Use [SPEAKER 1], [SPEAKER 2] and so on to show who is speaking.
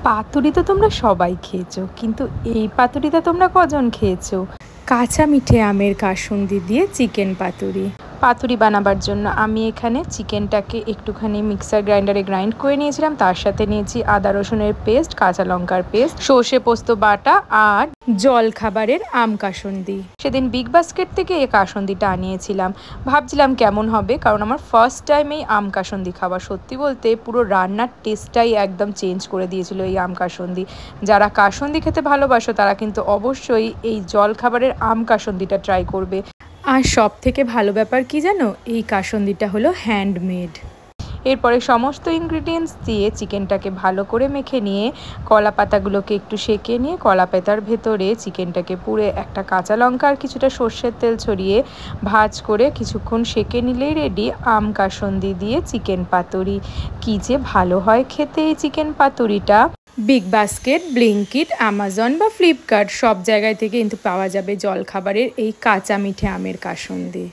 [SPEAKER 1] পাতুরি তো তোমরা সবাই খেয়েছো, কিন্তু এই পাতুরিটা তোমরা কজন খেয়েছো? কাঁচা মিঠে আমের কাসুন্দি দিয়ে চিকেন পাতুরি। পাতুরি বানাবার জন্য আমি এখানে চিকেনটাকে একটুখানি মিক্সার গ্রাইন্ডারে গ্রাইন্ড করে নিয়েছিলাম। তার সাথে নিয়েছি আদা রসুনের পেস্ট, কাঁচা লঙ্কার পেস্ট, সর্ষে পোস্ত বাটা আর জল খাবারের আম কাসুন্দি। সেদিন বিগ বাস্কেট থেকে এই কাসুন্দিটা আনিয়েছিলাম। ভাবছিলাম কেমন হবে, কারণ আমার ফার্স্ট টাইম এই আম কাসুন্দি খাওয়া। সত্যি বলতে পুরো রান্নার টেস্টটাই একদম চেঞ্জ করে দিয়েছিল এই আম কাসুন্দি। যারা কাসুন্দি খেতে ভালোবাসো তারা কিন্তু অবশ্যই এই জল খাবারের আম কাসুন্দিটা ট্রাই করবে। আর সব থেকে ভালো ব্যাপার কি জানো, এই কাসুন্দিটা হলো হ্যান্ডমেড। এরপরে সমস্ত ইনগ্রিডিয়েন্টস দিয়ে চিকেনটাকে ভালো করে মেখে নিয়ে কলা পাতাগুলোকে একটু সেঁকে নিয়ে কলা পাতার ভেতরে চিকেনটাকে পুড়ে একটা কাঁচা লঙ্কা আর কিছুটা সর্ষের তেল ছড়িয়ে ভাজ করে কিছুক্ষণ সেঁকে নিলেই রেডি আম কাসুন্দি দিয়ে চিকেন পাতুরি। কী যে ভালো হয় খেতে এই চিকেন পাতুরিটা। বিগ বাস্কেট, ব্লিঙ্কিট, অ্যামাজন বা ফ্লিপকার্ট সব জায়গায় থেকে কিন্তু পাওয়া যাবে জলখাবারের এই কাঁচা মিঠে আমের কাসুন্দি।